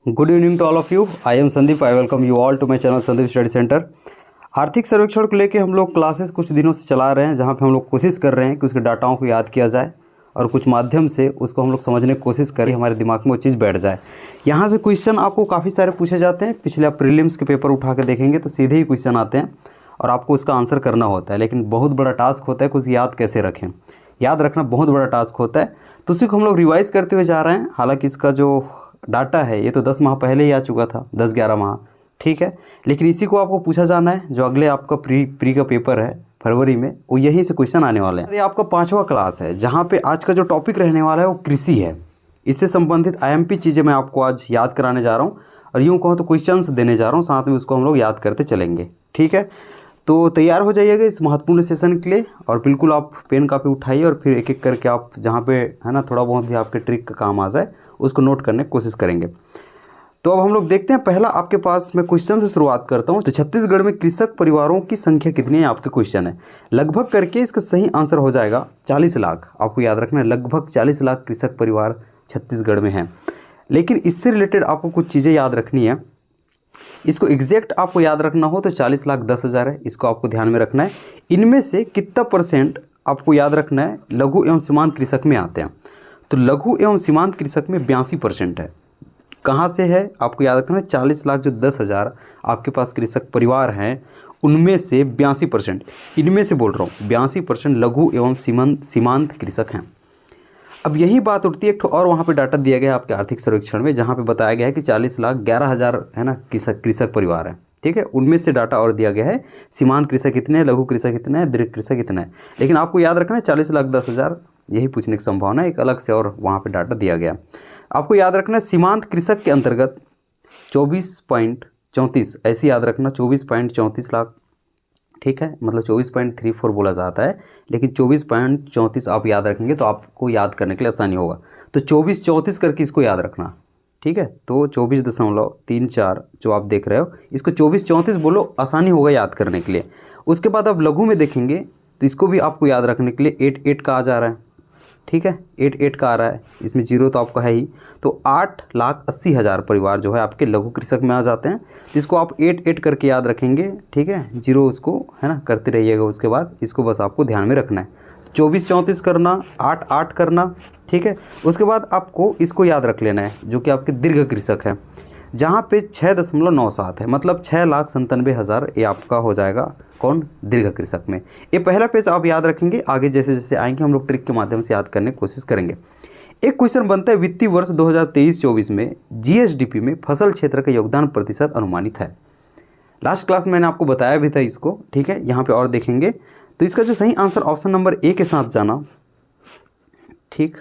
Good evening to all of you. I am Sandeep. I welcome you all to my channel Sandeep study centre. आर्थिक सर्वेक्षण को लेके हम लोग क्लासेस कुछ दिनों से चला रहे हैं, जहां पे हम लोग कोशिश कर रहे हैं कि उसके डाटाओं को याद किया जाए और कुछ माध्यम से उसको हम लोग समझने की कोशिश करें, हमारे दिमाग में वो चीज़ बैठ जाए। यहाँ से क्वेश्चन आपको काफ़ी सारे पूछे जाते हैं। पिछले आप प्रीलिम्स के पेपर उठा के देखेंगे तो सीधे ही क्वेश्चन आते हैं और आपको उसका आंसर करना होता है, लेकिन बहुत बड़ा टास्क होता है कि उसे याद कैसे रखें। याद रखना बहुत बड़ा टास्क होता है, तो उसी को हम लोग रिवाइज़ करते हुए जा रहे हैं। हालांकि इसका जो डाटा है ये तो 10 माह पहले ही आ चुका था, 10-11 माह, ठीक है। लेकिन इसी को आपको पूछा जाना है। जो अगले आपका प्री का पेपर है फरवरी में, वो यहीं से क्वेश्चन आने वाले हैं। ये आपका 5वां क्लास है, जहाँ पे आज का जो टॉपिक रहने वाला है वो कृषि है। इससे संबंधित IMP चीज़ें मैं आपको आज याद कराने जा रहा हूँ, और यूँ कहूँ तो क्वेश्चंस देने जा रहा हूँ, साथ में उसको हम लोग याद करते चलेंगे, ठीक है। तो तैयार हो जाइएगा इस महत्वपूर्ण सेशन के लिए, और बिल्कुल आप पेन कापी उठाइए और फिर एक एक करके आप जहाँ पे है ना थोड़ा बहुत भी आपके ट्रिक का काम आ जाए उसको नोट करने की कोशिश करेंगे। तो अब हम लोग देखते हैं। पहला आपके पास मैं क्वेश्चन से शुरुआत करता हूँ। तो छत्तीसगढ़ में कृषक परिवारों की संख्या कितनी है, आपके क्वेश्चन है। लगभग करके इसका सही आंसर हो जाएगा 40 लाख। आपको याद रखना है, लगभग 40 लाख कृषक परिवार छत्तीसगढ़ में हैं। लेकिन इससे रिलेटेड आपको कुछ चीज़ें याद रखनी है। इसको एग्जैक्ट आपको याद रखना हो तो 40,10,000 है, इसको आपको ध्यान में रखना है। इनमें से कितना परसेंट आपको याद रखना है लघु एवं सीमांत कृषक में आते हैं। तो लघु एवं सीमांत कृषक में 82% है। कहाँ से है आपको याद रखना है, 40 लाख जो 10,000 आपके पास कृषक परिवार हैं, उनमें से 82%, इनमें से बोल रहा हूँ 82% लघु एवं सीमांत कृषक हैं। अब यही बात उठती है, एक और वहाँ पे डाटा दिया गया है आपके आर्थिक सर्वेक्षण में, जहाँ पे बताया गया है कि 40,11,000 है ना कृषक परिवार है, ठीक है। उनमें से डाटा और दिया गया है, सीमांत कृषक कितने हैं, लघु कृषक कितने हैं, दीर्घ कृषक कितने हैं। लेकिन आपको याद रखना है 40,10,000 यही पूछने की संभावना है, एक अलग से और वहाँ पे डाटा दिया गया। आपको याद रखना है सीमांत कृषक के अंतर्गत 24.34, ऐसे याद रखना 24.34 लाख, ठीक है। मतलब 24.34 बोला जाता है, लेकिन 24.34 आप याद रखेंगे तो आपको याद करने के लिए आसानी होगा। तो 24-34 करके इसको याद रखना, ठीक है। तो 24.34 जो आप देख रहे हो, इसको 24-34 बोलो, आसानी होगा याद करने के लिए। उसके बाद आप लघु में देखेंगे तो इसको भी आपको याद रखने के लिए 8 का आ जा रहा है, ठीक है। 8 का आ रहा है, इसमें जीरो तो आपका है ही। तो 8,80,000 परिवार जो है आपके लघु कृषक में आ जाते हैं। तो इसको आप 8 करके याद रखेंगे, ठीक है। जीरो उसको है ना करते रहिएगा। उसके बाद इसको बस आपको ध्यान में रखना है, 24-34 करना, 8 करना, ठीक है। उसके बाद आपको इसको याद रख लेना है जो कि आपके दीर्घ कृषक है, जहाँ पे 6.97 है, मतलब 6,97,000 ये आपका हो जाएगा कौन, दीर्घ कृषक में। ये पहला पेज आप याद रखेंगे। आगे जैसे जैसे आएंगे हम लोग ट्रिक के माध्यम से याद करने की कोशिश करेंगे। एक क्वेश्चन बनता है, वित्तीय वर्ष 2023-24 में GSDP में फसल क्षेत्र का योगदान प्रतिशत अनुमानित है। लास्ट क्लास में मैंने आपको बताया भी था इसको, ठीक है। यहाँ पे और देखेंगे तो इसका जो सही आंसर ऑप्शन नंबर A के साथ जाना, ठीक,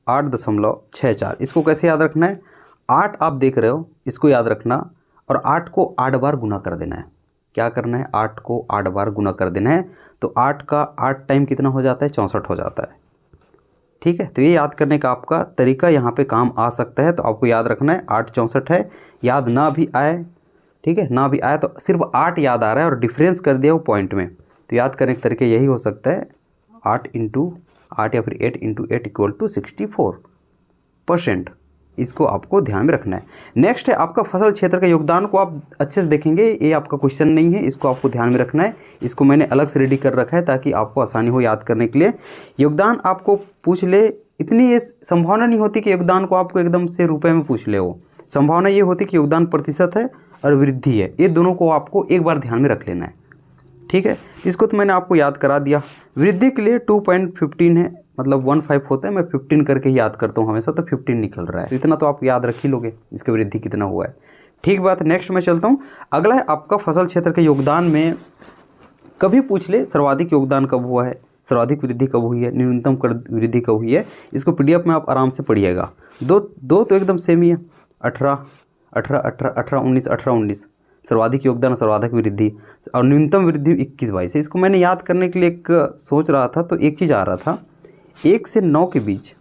8.64। इसको कैसे याद रखना है, 8 आप देख रहे हो, इसको याद रखना और 8 को 8 बार गुना कर देना है। क्या करना है, 8 को 8 बार गुना कर देना है। तो 8 का 8 टाइम कितना हो जाता है, 64 हो जाता है, ठीक है। तो ये याद करने का आपका तरीका यहाँ पे काम आ सकता है। तो आपको याद रखना है 8 64 है। याद ना भी आए, ठीक है, ना भी आए तो सिर्फ 8 याद आ रहा है और डिफरेंस कर दिया वो पॉइंट में। तो याद करने का तरीका यही हो सकता है, 8 × 8 या फिर 8 × 8 = 64%। इसको आपको ध्यान में रखना है। नेक्स्ट है आपका फसल क्षेत्र का योगदान को आप अच्छे से देखेंगे। ये आपका क्वेश्चन नहीं है, इसको आपको ध्यान में रखना है। इसको मैंने अलग से रेडी कर रखा है ताकि आपको आसानी हो याद करने के लिए। योगदान आपको पूछ ले, इतनी ये संभावना नहीं होती कि योगदान को आपको एकदम से रुपए में पूछ ले। वो संभावना ये होती कि योगदान प्रतिशत है और वृद्धि है, ये दोनों को आपको एक बार ध्यान में रख लेना है, ठीक है। इसको तो मैंने आपको याद करा दिया। वृद्धि के लिए 2.15 है, मतलब 15 होता है। मैं 15 करके ही याद करता हूँ हमेशा, तो 15 निकल रहा है। तो इतना तो आप याद रख ही लोगे, इसकी वृद्धि कितना हुआ है, ठीक बात। नेक्स्ट मैं चलता हूँ। अगला है आपका फसल क्षेत्र के योगदान में कभी पूछ ले सर्वाधिक योगदान कब हुआ है, सर्वाधिक वृद्धि कब हुई है, न्यूनतम वृद्धि कब हुई है। इसको PDF में आप आराम से पढ़िएगा। दो तो एकदम सेम ही है, 18, 19, 19 सर्वाधिक योगदान और सर्वाधिक वृद्धि, और न्यूनतम वृद्धि 21-22 है। इसको मैंने याद करने के लिए एक सोच रहा था, तो एक चीज़ आ रहा था, 1 से 9 के बीच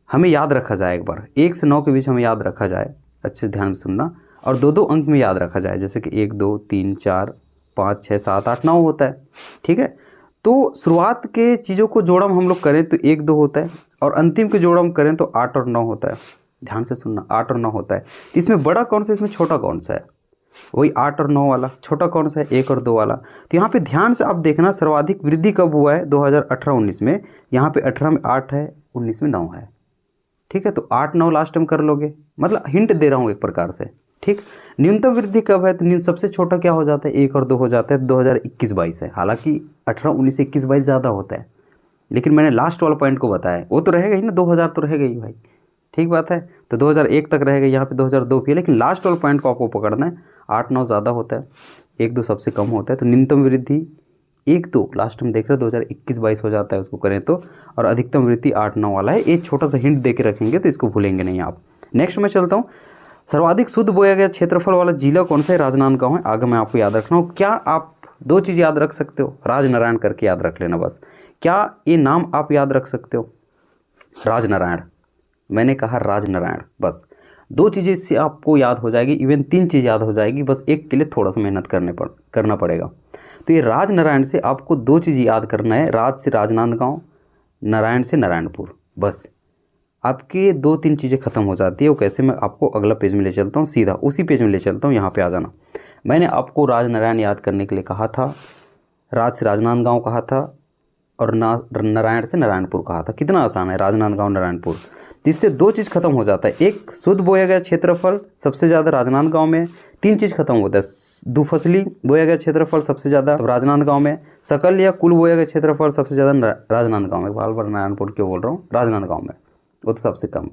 हमें याद रखा जाए। एक बार 1 से 9 के बीच हमें याद रखा जाए, अच्छे से ध्यान में सुनना, और 2-2 अंक में याद रखा जाए, जैसे कि 1 2 3 4 5 6 7 8 9 होता है, ठीक है। तो शुरुआत के चीज़ों को जोड़म हम लोग करें तो 1 2 होता है, और अंतिम के जोड़म करें तो 8 और 9 होता है, ध्यान से सुनना, 8 और 9 होता है। इसमें बड़ा कौन सा, इसमें छोटा कौन सा है? वही 8 और 9 वाला। छोटा कौन सा है? 1 और 2 वाला। तो यहाँ पे ध्यान से आप देखना सर्वाधिक वृद्धि कब हुआ है? 2018-19 में। यहाँ पे 18 में 8 है, 19 में 9 है। ठीक है, तो 8 9 लास्ट टाइम कर लोगे, मतलब हिंट दे रहा हूँ एक प्रकार से। ठीक, न्यूनतम वृद्धि कब है? तो सबसे छोटा क्या हो जाता है? 1 और 2 हो जाता है, 2021-22 है। हालांकि 18 19 21 22 ज़्यादा होता है, लेकिन मैंने लास्ट वाला पॉइंट को बताया, वो तो रहेगा ही ना, 2000 तो रहेगा ही भाई। ठीक बात है, तो 2001 तक रहेगा, यहाँ पे 2002 भी है, लेकिन लास्ट वाला पॉइंट को आपको पकड़ना है। 8 9 ज़्यादा होता है, 1 2 सबसे कम होता है। तो न्यूनतम वृद्धि 1 2 लास्ट में देख रहे हो 2021-22 हो जाता है उसको करें तो, और अधिकतम वृद्धि 8 9 वाला है। एक छोटा सा हिंट दे के रखेंगे तो इसको भूलेंगे नहीं आप। नेक्स्ट मैं चलता हूँ, सर्वाधिक शुद्ध बोया गया क्षेत्रफल वाला जिला कौन सा है? राजनांदगांव है। आगे मैं आपको याद रखना हूँ। क्या आप 2 चीज़ याद रख सकते हो? राजनारायण करके याद रख लेना बस। क्या ये नाम आप याद रख सकते हो? राजनारायण, मैंने कहा राजनारायण, बस 2 चीज़ें इससे आपको याद हो जाएगी, इवन 3 चीज़ याद हो जाएगी, बस एक के लिए थोड़ा सा मेहनत करना पड़ेगा। तो ये राजनारायण से आपको 2 चीज़ याद करना है, राज से राजनांदगांव, नारायण से नारायणपुर, बस आपके 2 3 चीज़ें खत्म हो जाती है। वो कैसे, मैं आपको अगला पेज में ले चलता हूँ, सीधा उसी पेज में ले चलता हूँ, यहाँ पे आ जाना। मैंने आपको राजनारायण याद करने के लिए कहा था, राज से राजनांदगांव कहा था, और नारायण से नारायणपुर कहा था। कितना आसान है, राजनांदगांव नारायणपुर। जिससे 2 चीज़ खत्म हो जाता है, एक शुद्ध बोया गया क्षेत्रफल सबसे ज़्यादा राजनांदगांव में, 3 चीज़ खत्म होता है, दुफसली बोया गया क्षेत्रफल सबसे ज़्यादा राजनांदगांव में, सकल या कुल बोया गया क्षेत्रफल सबसे ज़्यादा राजनांदगांव में। बार बार नारायणपुर क्यों बोल रहा हूँ, राजनांदगांव में, वो तो सबसे कम।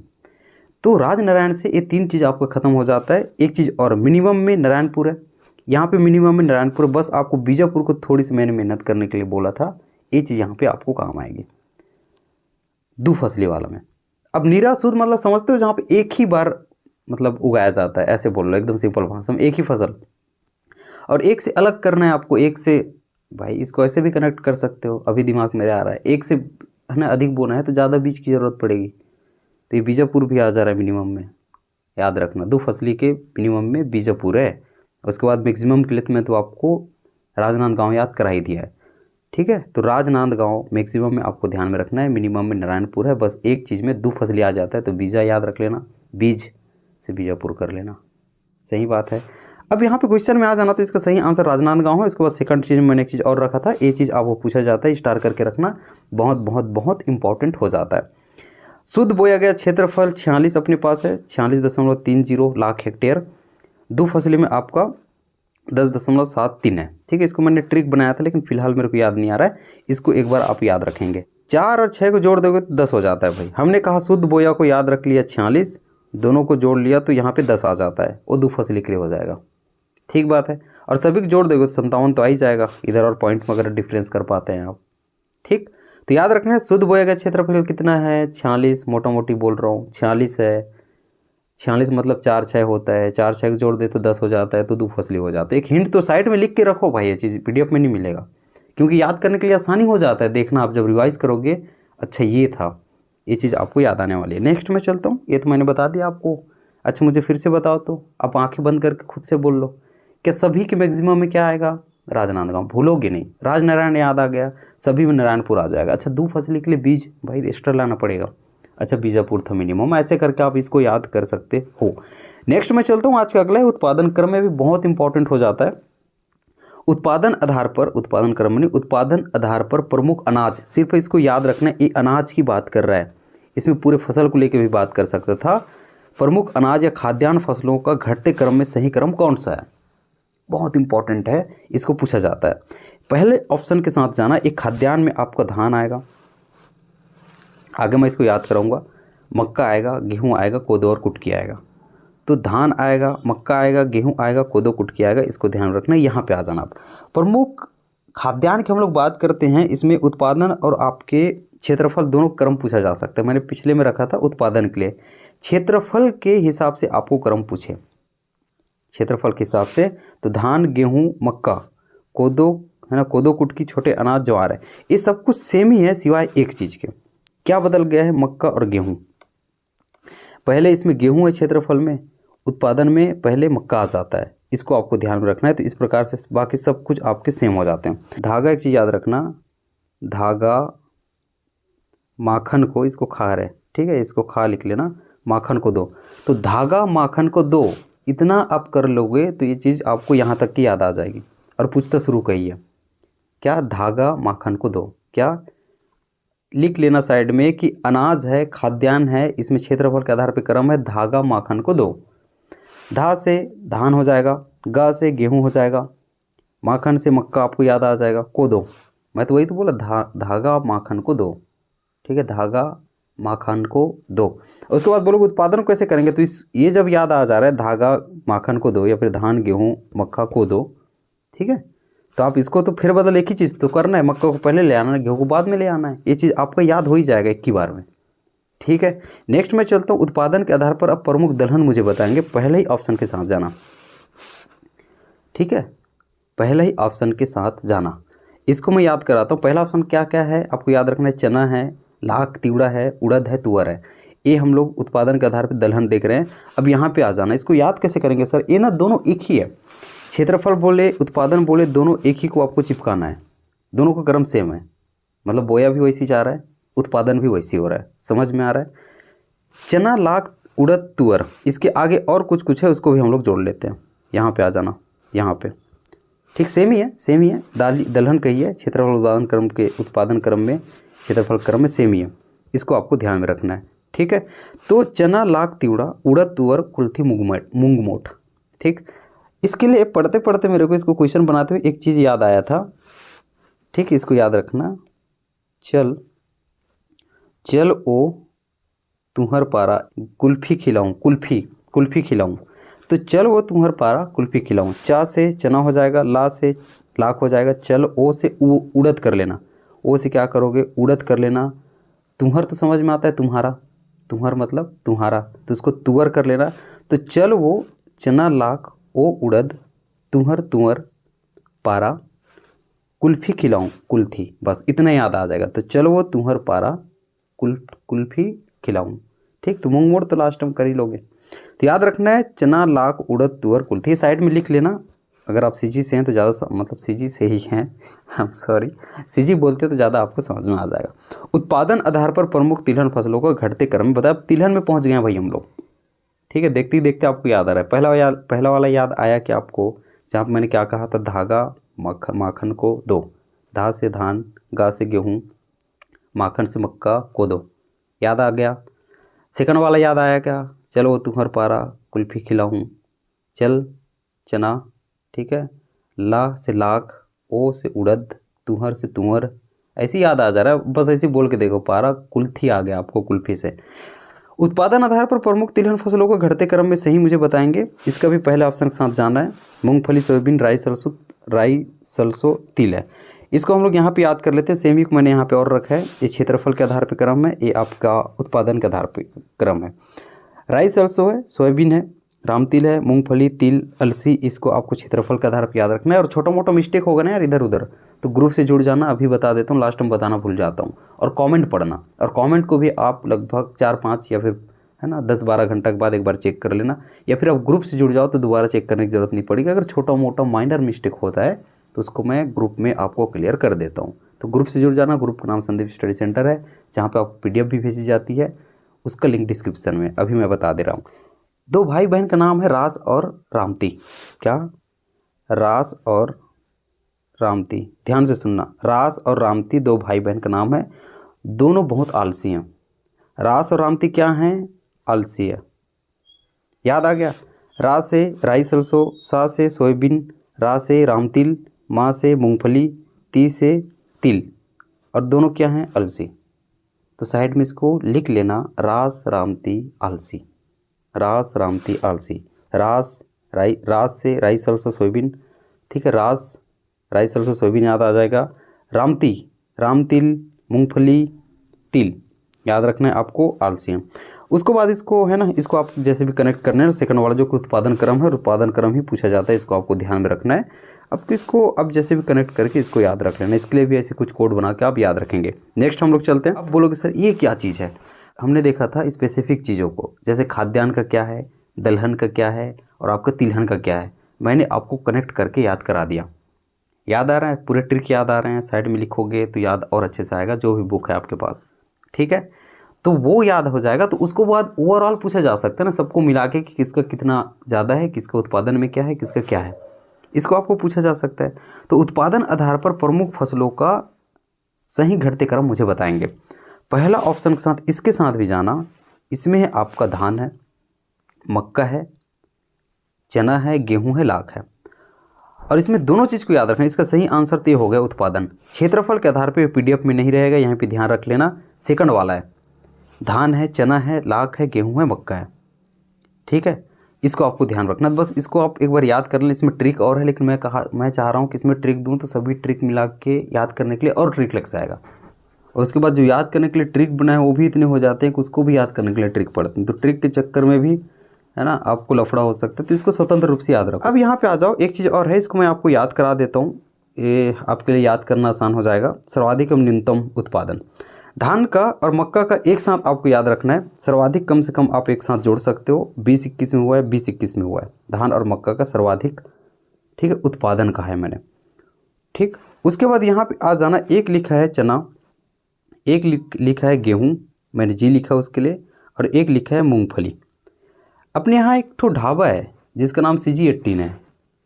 तो राजनारायण से ये 3 चीज़ आपको खत्म हो जाता है। एक चीज़ और, मिनिमम में नारायणपुर है, यहाँ पे मिनिमम में नारायणपुर, बस आपको बीजापुर को थोड़ी सी मैंने मेहनत करने के लिए बोला था, ये चीज़ यहाँ पे आपको काम आएगी दुफसली वाला में। अब नीरा शुद्ध मतलब समझते हो, जहाँ पे एक ही बार मतलब उगाया जाता है, ऐसे बोल लो एकदम सिंपल भाषा में, एक ही फसल। और एक से अलग करना है आपको, एक से, भाई इसको ऐसे भी कनेक्ट कर सकते हो, अभी दिमाग मेरे आ रहा है, एक से है ना अधिक बोना है तो ज़्यादा बीज की ज़रूरत पड़ेगी। तो ये बीजापुर भी आ जा रहा है मिनिमम में, याद रखना, दुफसली के मिनिमम में बीजापुर है। उसके बाद मैक्सिमम के लिए तो आपको राजनांदगांव याद करा ही दिया है। ठीक है, तो राजनांदगांव मैक्सिमम में आपको ध्यान में रखना है, मिनिमम में नारायणपुर है, बस एक चीज़ में दुफसली आ जाता है तो बीजा याद रख लेना, बीज से बीजापुर कर लेना, सही बात है। अब यहाँ पे क्वेश्चन में आ जाना, तो इसका सही आंसर राजनांदगांव है। उसके बाद सेकंड चीज़ में मैंने एक चीज़ और रखा था, ये चीज़ आपको पूछा जाता है, स्टार करके रखना, बहुत बहुत बहुत इंपॉर्टेंट हो जाता है। शुद्ध बोया गया क्षेत्रफल 46 अपने पास है, 46.30 लाख हेक्टेयर। दुफसली में आपका 10.73 है। ठीक है, इसको मैंने ट्रिक बनाया था, लेकिन फिलहाल मेरे को याद नहीं आ रहा है, इसको एक बार आप याद रखेंगे। 4 और 6 को जोड़ दोगे तो 10 हो जाता है भाई। हमने कहा शुद्ध बोया को याद रख लिया 46, दोनों को जोड़ लिया तो यहाँ पे 10 आ जाता है, वो दुफसली के लिए हो जाएगा। ठीक बात है, और सभी को जोड़ दोगे तो 57 तो आ ही जाएगा इधर, और पॉइंट में अगर डिफरेंस कर पाते हैं आप। ठीक, तो याद रखना है शुद्ध बोया गया क्षेत्रफल कितना है? 46, मोटा मोटी बोल रहा हूँ 46 है। 46 मतलब 4 6 होता है, 4 6 जोड़ दे तो 10 हो जाता है, तो दुफसली हो जाता है। एक हिंट तो साइड में लिख के रखो भाई, ये चीज़ पीडीएफ में नहीं मिलेगा, क्योंकि याद करने के लिए आसानी हो जाता है, देखना आप जब रिवाइज करोगे, अच्छा ये था, ये चीज़ आपको याद आने वाली है। नेक्स्ट मैं चलता हूँ, ये तो मैंने बता दिया आपको। अच्छा मुझे फिर से बताओ, तो आप आंखें बंद करके खुद से बोल लो, क्या सभी के मैक्सिमम में क्या आएगा? राजनांदगांव, भूलोगे नहीं, राजनारायण याद आ गया, सभी में नारायणपुर आ जाएगा। अच्छा दुफसली के लिए बीज भाई एक्स्ट्रा लाना पड़ेगा, अच्छा बीजापुर था मिनिमम, ऐसे करके आप इसको याद कर सकते हो। नेक्स्ट मैं चलता हूँ, आज का अगला है उत्पादन क्रम में भी बहुत इंपॉर्टेंट हो जाता है। उत्पादन आधार पर, उत्पादन क्रम नहीं, उत्पादन आधार पर प्रमुख अनाज, सिर्फ इसको याद रखना, ये अनाज की बात कर रहा है, इसमें पूरे फसल को लेकर भी बात कर सकता था। प्रमुख अनाज या खाद्यान्न फसलों का घटते क्रम में सही क्रम कौन सा है? बहुत इंपॉर्टेंट है, इसको पूछा जाता है। पहले ऑप्शन के साथ जाना, एक खाद्यान्न में आपका धान आएगा, आगे मैं इसको याद कराऊंगा, मक्का आएगा, गेहूं आएगा, कोदो और कुटकी आएगा। तो धान आएगा, मक्का आएगा, गेहूं आएगा, कोदो कुटकी आएगा, इसको ध्यान रखना, यहाँ पे आ जाना आप। प्रमुख खाद्यान्न की हम लोग बात करते हैं, इसमें उत्पादन और आपके क्षेत्रफल दोनों क्रम पूछा जा सकता है। मैंने पिछले में रखा था उत्पादन के लिए, क्षेत्रफल के हिसाब से आपको क्रम पूछे, क्षेत्रफल के हिसाब से, तो धान, गेहूं, मक्का, कोदो है ना, कोदो कुटकी, छोटे अनाज, ज्वार है, ये सब कुछ सेम ही है सिवाय एक चीज़ के। क्या बदल गया है? मक्का और गेहूं, पहले इसमें गेहूं है क्षेत्रफल में, उत्पादन में पहले मक्का आ जाता है, इसको आपको ध्यान में रखना है। तो इस प्रकार से बाकी सब कुछ आपके सेम हो जाते हैं। धागा एक चीज़ याद रखना, धागा माखन को, इसको खा रहे, ठीक है, इसको खा लिख लेना, माखन को दो। तो धागा माखन को दो, इतना आप कर लोगे तो ये चीज़ आपको यहाँ तक की याद आ जाएगी। और पूछता शुरू कहिए क्या, धागा माखन को दो। क्या लिख लेना साइड में कि अनाज है, खाद्यान्न है, इसमें क्षेत्रफल के आधार पर क्रम है, धागा माखन को दो। धा से धान हो जाएगा, गा से गेहूँ हो जाएगा, माखन से मक्का आपको याद आ जाएगा, को दो। मैं तो वही तो बोला, धागा माखन को दो। ठीक है, धागा माखन को दो। उसके बाद बोलोगे उत्पादन कैसे करेंगे, तो ये जब याद आ जा रहा है धागा माखन को दो या फिर धान गेहूँ मक्का को दो, ठीक है, तो आप इसको तो फिर बदल एक ही चीज़ तो करना है, मक्का को पहले ले आना है, गेहूँ को बाद में ले आना है। ये चीज़ आपका याद हो ही जाएगा एक ही बार में। ठीक है, नेक्स्ट मैं चलता हूँ, उत्पादन के आधार पर अब प्रमुख दलहन मुझे बताएंगे, पहले ही ऑप्शन के साथ जाना। ठीक है, पहले ही ऑप्शन के साथ जाना। इसको मैं याद कराता हूँ। पहला ऑप्शन क्या क्या है आपको याद रखना है, चना है, लाख तिवड़ा है, उड़द है, तुअर है। ये हम लोग उत्पादन के आधार पर दलहन देख रहे हैं। अब यहाँ पे आ जाना, इसको याद कैसे करेंगे सर, ये ना दोनों एक ही है, क्षेत्रफल बोले उत्पादन बोले दोनों एक ही को आपको चिपकाना है, दोनों का क्रम सेम है, मतलब बोया भी वैसी जा रहा है, उत्पादन भी वैसी हो रहा है। समझ में आ रहा है। चना लाख उड़द तुअर, इसके आगे और कुछ कुछ है, उसको भी हम लोग जोड़ लेते हैं। यहाँ पे आ जाना, यहाँ पे ठीक सेम ही है, सेम ही है, दलहन कही है, क्षेत्रफल उत्पादन क्रम में क्षेत्रफल क्रम में सेम ही है, इसको आपको ध्यान में रखना है। ठीक है, तो चना लाख तिवड़ा उड़द तुअर कुल्थी मूंग मोठ। ठीक, इसके लिए पढ़ते पढ़ते मेरे को इसको क्वेश्चन बनाते हुए एक चीज़ याद आया था। ठीक, इसको याद रखना, चल ओ तुम्हर पारा कुल्फी खिलाऊं, कुल्फी खिलाऊं, तो चल वो तुम्हर पारा कुल्फी खिलाऊं। चा से चना हो जाएगा, ला से लाख हो जाएगा, चल ओ से उड़द कर लेना, ओ से क्या करोगे उड़द कर लेना। तुम्हर तो समझ में आता है, तुम्हारा, तुम्हर मतलब तुम्हारा, तो उसको तुअर कर लेना। तो चल वो चना लाख ओ उड़द तुम्हर तुअर पारा कुल्फी खिलाऊं कुल्थी, बस इतना याद आ जाएगा। तो चल वो तुम्हर पारा कुल्फी खिलाऊं। ठीक, तो मूंग मोड़ तो लास्ट में कर ही लोगे। तो याद रखना है चना लाख उड़द तुअर कुल्थी, साइड में लिख लेना। अगर आप सीजी से हैं तो ज़्यादा मतलब सीजी से ही हैं, हम सॉरी सीजी बोलते तो ज़्यादा आपको समझ में आ जाएगा। उत्पादन आधार पर प्रमुख तिलहन फसलों को घटते क्रम में बताया। तिलहन में पहुंच गए हैं भाई हम लोग। ठीक है, देखते ही देखते आपको याद आ रहा है। पहला वाला याद आया कि आपको, जहाँ पर मैंने क्या कहा था, धागा माखन को दो, धा से धान, गा से गेहूँ, माखन से मक्का को दो, याद आ गया। सेकंड वाला याद आया क्या, चलो तुम्हर पारा कुल्फी खिलाऊं, चल चना, ठीक है, ला से लाख, ओ से उड़द, तुहर से तुअर, ऐसे याद आ जा रहा है, बस ऐसे बोल के देखो, पारा कुल्थी आ गया आपको कुल्फी से। उत्पादन आधार पर प्रमुख तिलहन फसलों को घटते क्रम में सही मुझे बताएंगे, इसका भी पहले ऑप्शन के साथ जाना है। मूंगफली, सोयाबीन, राई सरसों तिल है। इसको हम लोग यहाँ पे याद कर लेते हैं, सेमी को मैंने यहाँ पे और रखा है, ये क्षेत्रफल के आधार पर क्रम है, ये आपका उत्पादन के आधार पर क्रम है। राई सरसों है, सोयाबीन है, रामतिल है, मूंगफली, तिल, अलसी, इसको आपको क्षेत्रफल के आधार पर याद रखना है। और छोटा मोटा मिस्टेक होगा ना यार इधर उधर, तो ग्रुप से जुड़ जाना, अभी बता देता हूँ, लास्ट में बताना भूल जाता हूँ। और कमेंट पढ़ना, और कमेंट को भी आप लगभग 4-5 या फिर है ना 10-12 घंटा के बाद एक बार चेक कर लेना, या फिर आप ग्रुप से जुड़ जाओ तो दोबारा चेक करने की ज़रूरत नहीं पड़ेगी। अगर छोटा मोटा माइनर मिस्टेक होता है तो उसको मैं ग्रुप में आपको क्लियर कर देता हूँ। तो ग्रुप से जुड़ जाना, ग्रुप का नाम संदीप स्टडी सेंटर है, जहाँ पर आपको PDF भी भेजी जाती है, उसका लिंक डिस्क्रिप्शन में अभी मैं बता दे रहा हूँ। दो भाई बहन का नाम है रास और रामती। क्या, रास और रामती, ध्यान से सुनना, रास और रामती दो भाई बहन का नाम है, दोनों बहुत आलसी हैं। रास और रामती क्या हैं, आलसी है। याद आ गया। रा से राई सरसों, सा से सोयाबीन, रा से रामतिल, माँ से मूंगफली, ती से तिल, और दोनों क्या हैं, अलसी। तो साइड में इसको लिख लेना, रास रामती आलसी, रास रामती आलसी। रास से राई सरसों सोयाबीन, ठीक है, रास राई सरसों सोयाबीन याद आ जाएगा। रामती रामतिल, मूंगफली, तिल, याद रखना है आपको, आलसी हैं। उसके बाद इसको है ना, इसको आप जैसे भी कनेक्ट करना है, सेकंड वाला जो उत्पादन क्रम है, उत्पादन क्रम ही पूछा जाता है, इसको आपको ध्यान में रखना है। अब इसको अब जैसे भी कनेक्ट करके इसको याद रख लेना, इसके लिए भी ऐसे कुछ कोड बना के आप याद रखेंगे। नेक्स्ट हम लोग चलते हैं। अब बोलोगे सर ये क्या चीज़ है, हमने देखा था स्पेसिफिक चीज़ों को, जैसे खाद्यान्न का क्या है, दलहन का क्या है, और आपका तिलहन का क्या है, मैंने आपको कनेक्ट करके याद करा दिया। याद आ रहा है, पूरे ट्रिक याद आ रहे हैं, साइड में लिखोगे तो याद और अच्छे से आएगा, जो भी बुक है आपके पास। ठीक है, तो वो याद हो जाएगा। तो उसको बाद ओवरऑल पूछा जा सकता है ना, सबको मिला के कि किसका कितना ज़्यादा है, किसका उत्पादन में क्या है, किसका क्या है, इसको आपको पूछा जा सकता है। तो उत्पादन आधार पर प्रमुख फसलों का सही घटते क्रम मुझे बताएंगे। पहला ऑप्शन के साथ इसके साथ भी जाना, इसमें है आपका धान है, मक्का है, चना है, गेहूं है, लाख है। और इसमें दोनों चीज़ को याद रखना। इसका सही आंसर तो ये हो गया उत्पादन। क्षेत्रफल के आधार पर पीडीएफ में नहीं रहेगा, यहाँ पे ध्यान रख लेना। सेकंड वाला है धान है, चना है, लाख है, गेहूं है, मक्का है। ठीक है, इसको आपको ध्यान रखना। बस इसको आप एक बार याद कर लें। इसमें ट्रिक और है, लेकिन मैं चाह रहा हूँ कि इसमें ट्रिक दूँ तो सभी ट्रिक मिला के याद करने के लिए और ट्रिक लग जाएगा। और उसके बाद जो याद करने के लिए ट्रिक बनाए वो भी इतने हो जाते हैं कि उसको भी याद करने के लिए ट्रिक पड़ती है। तो ट्रिक के चक्कर में भी है ना आपको लफड़ा हो सकता है। तो इसको स्वतंत्र रूप से याद रखो। अब यहाँ पे आ जाओ, एक चीज़ और है, इसको मैं आपको याद करा देता हूँ, ये आपके लिए याद करना आसान हो जाएगा। सर्वाधिक एवं न्यूनतम उत्पादन धान का और मक्का का एक साथ आपको याद रखना है। सर्वाधिक कम से कम आप एक साथ जोड़ सकते हो। 20-21 में हुआ है, 20-21 में हुआ है धान और मक्का का सर्वाधिक, ठीक है, उत्पादन का है मैंने। ठीक, उसके बाद यहाँ पे आ जाना, एक लिखा है चना, एक लिखा है गेहूँ, मैंने जी लिखा है उसके लिए, और एक लिखा है मूंगफली। अपने यहाँ एक ठो ढाबा है जिसका नाम CG18 है,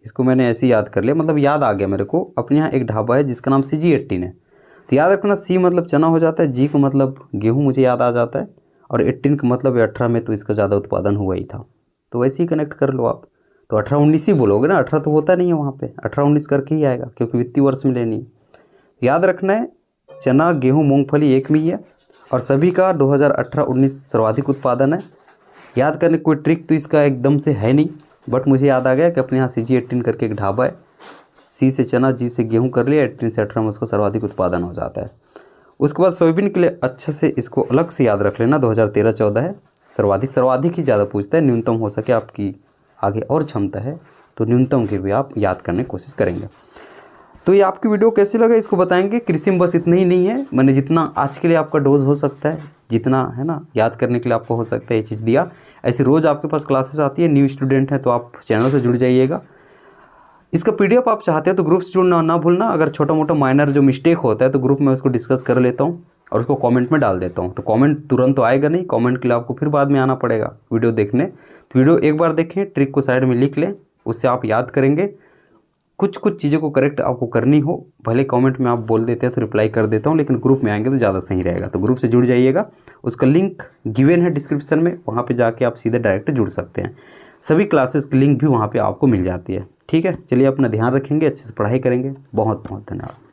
इसको मैंने ऐसे याद कर लिया, मतलब याद आ गया मेरे को। अपने यहाँ एक ढाबा है जिसका नाम CG18 है। तो याद रखना, C मतलब चना हो जाता है, G को मतलब गेहूं मुझे याद आ जाता है, और 18 का मतलब 18 में तो इसका ज़्यादा उत्पादन हुआ ही था। तो वैसे ही कनेक्ट कर लो आप। तो 18-19 ही बोलोगे ना, 18 तो होता नहीं है वहाँ पे, 18-19 करके ही आएगा क्योंकि वित्तीय वर्ष में लेनी है। याद रखना है चना, गेहूँ, मूँगफली एक में ही है, और सभी का 2018-19 सर्वाधिक उत्पादन है। याद करने कोई ट्रिक तो इसका एकदम से है नहीं, बट मुझे याद आ गया कि अपने यहाँ CG18 करके एक ढाबा है। C से चना, G से गेहूं कर लिया, 18 से 18 में उसका सर्वाधिक उत्पादन हो जाता है। उसके बाद सोयाबीन के लिए अच्छे से इसको अलग से याद रख लेना, 2013-14 है। सर्वाधिक ही ज़्यादा पूछता है, न्यूनतम हो सके आपकी आगे और क्षमता है तो न्यूनतम के भी आप याद करने की कोशिश करेंगे। तो ये आपकी वीडियो कैसी लगे इसको बताएंगे। कृषि में बस इतना ही नहीं है, मैंने जितना आज के लिए आपका डोज हो सकता है, जितना है ना याद करने के लिए आपको हो सकता है ये चीज़ दिया। ऐसे रोज़ आपके पास क्लासेस आती है। न्यू स्टूडेंट हैं तो आप चैनल से जुड़ जाइएगा। इसका PDF आप चाहते हैं तो ग्रुप से जुड़ना ना भूलना। अगर छोटा मोटा माइनर जो मिस्टेक होता है तो ग्रुप में उसको डिस्कस कर लेता हूँ और उसको कमेंट में डाल देता हूँ। तो कमेंट तुरंत तो आएगा नहीं, कमेंट के लिए आपको फिर बाद में आना पड़ेगा वीडियो देखने। तो वीडियो एक बार देखें, ट्रिक को साइड में लिख लें, उससे आप याद करेंगे। कुछ चीज़ों को करेक्ट आपको करनी हो, भले कमेंट में आप बोल देते हैं तो रिप्लाई कर देता हूँ, लेकिन ग्रुप में आएंगे तो ज़्यादा सही रहेगा। तो ग्रुप से जुड़ जाइएगा, उसका लिंक गिवन है डिस्क्रिप्शन में, वहाँ पे जाके आप सीधे डायरेक्ट जुड़ सकते हैं। सभी क्लासेस की लिंक भी वहाँ पे आपको मिल जाती है। ठीक है, चलिए अपना ध्यान रखेंगे, अच्छे से पढ़ाई करेंगे। बहुत बहुत धन्यवाद।